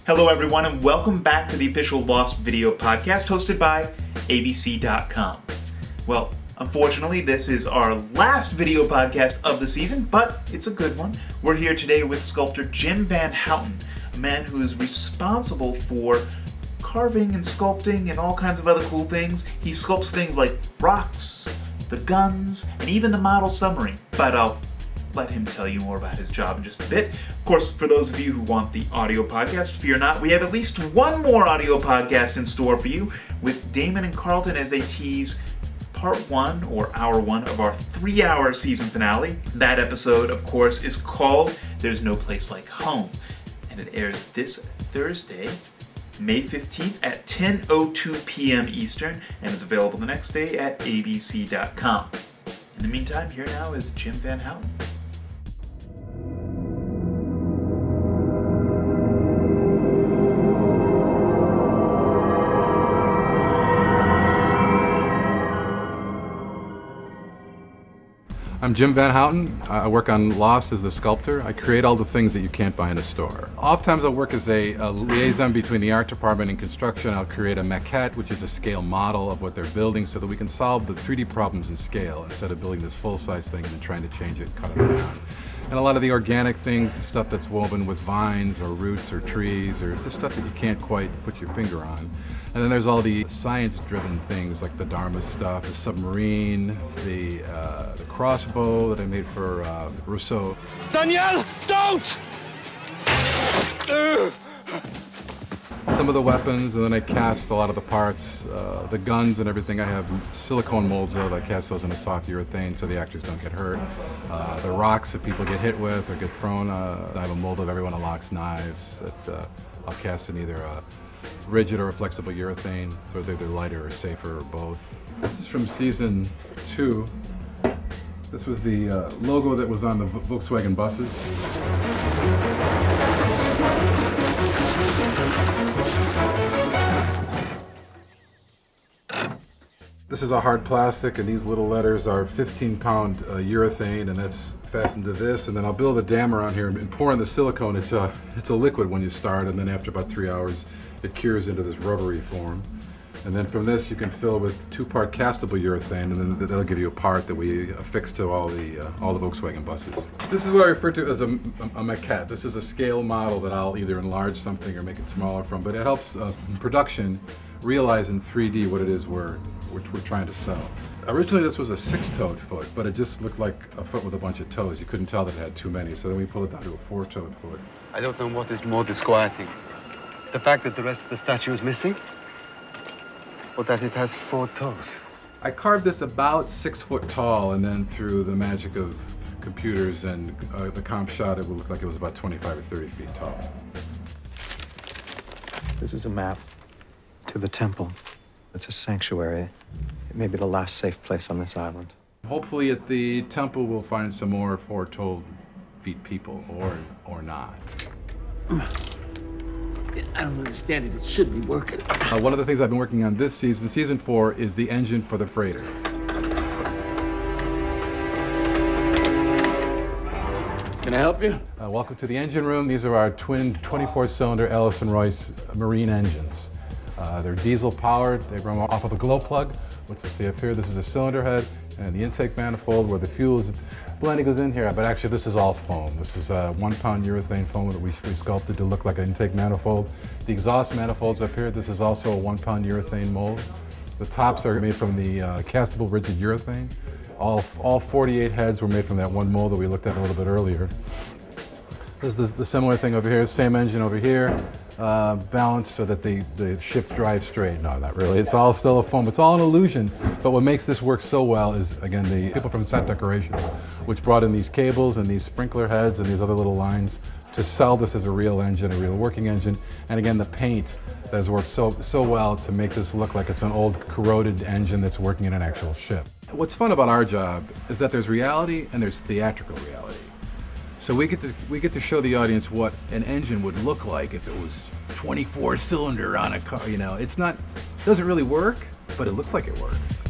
Hello everyone and welcome back to the Official Lost Video Podcast hosted by ABC.com. Well, unfortunately this is our last video podcast of the season, but it's a good one. We're here today with sculptor Jim Van Houten, a man who is responsible for carving and sculpting and all kinds of other cool things. He sculpts things like rocks, the guns, and even the model submarine. But I'll let him tell you more about his job in just a bit. Of course, for those of you who want the audio podcast, fear not, we have at least one more audio podcast in store for you with Damon and Carlton as they tease part one, or hour one, of our 3-hour season finale. That episode, of course, is called There's No Place Like Home, and it airs this Thursday, May 15th at 10:02 p.m. Eastern, and is available the next day at abc.com. In the meantime, here now is Jim Van Houten. I'm Jim Van Houten. I work on Lost as the sculptor. I create all the things that you can't buy in a store. Oftentimes I'll work as a liaison between the art department and construction. I'll create a maquette, which is a scale model of what they're building, so that we can solve the 3D problems in scale instead of building this full-size thing and then trying to change it and cut it down. And a lot of the organic things, the stuff that's woven with vines or roots or trees or just stuff that you can't quite put your finger on. And then there's all the science-driven things like the Dharma stuff, the submarine, the crossbow that I made for Rousseau. Danielle, don't! Some of the weapons, and then I cast a lot of the parts, the guns and everything I have silicone molds of. I cast those in a soft urethane so the actors don't get hurt. The rocks that people get hit with or get thrown, I have a mold of every one of Locke's knives that I'll cast in either a rigid or a flexible urethane, so they're either lighter or safer or both. This is from season 2. This was the logo that was on the Volkswagen buses. This is a hard plastic, and these little letters are 15-pound urethane, and that's fastened to this. And then I'll build a dam around here and pour in the silicone. It's a liquid when you start, and then after about 3 hours, it cures into this rubbery form. And then from this, you can fill with 2-part castable urethane, and then that'll give you a part that we affix to all the Volkswagen buses. This is what I refer to as a maquette. This is a scale model that I'll either enlarge something or make it smaller from, but it helps production realize in 3D what it is we're trying to sell. Originally this was a 6-toed foot, but it just looked like a foot with a bunch of toes. You couldn't tell that it had too many, so then we pulled it down to a 4-toed foot. I don't know what is more disquieting. The fact that the rest of the statue is missing, or that it has 4 toes. I carved this about 6 foot tall, and then through the magic of computers and the comp shot, it would look like it was about 25 or 30 feet tall. This is a map to the temple. It's a sanctuary. It may be the last safe place on this island. Hopefully at the temple we'll find some more 4-toed feet people, or not. I don't understand it. It should be working. One of the things I've been working on this season 4, is the engine for the freighter. Can I help you? Welcome to the engine room. These are our twin 24-cylinder Ellison-Royce marine engines. They're diesel powered. They run off of a glow plug, which you see up here. This is the cylinder head and the intake manifold where the fuel is blending goes in here, but actually this is all foam. This is a 1-pound urethane foam that we sculpted to look like an intake manifold. The exhaust manifolds up here, this is also a 1-pound urethane mold. The tops are made from the castable rigid urethane. All 48 heads were made from that one mold that we looked at a little bit earlier. This is the similar thing over here, same engine over here, balanced so that the ship drives straight. No, not really. It's all still a foam. It's all an illusion. But what makes this work so well is, again, the people from Set Decorations, which brought in these cables and these sprinkler heads and these other little lines to sell this as a real engine, a real working engine. And again, the paint that has worked so well to make this look like it's an old corroded engine that's working in an actual ship. What's fun about our job is that there's reality and there's theatrical reality. So we get to show the audience what an engine would look like if it was 24-cylinder on a car. You know, it doesn't really work, but it looks like it works.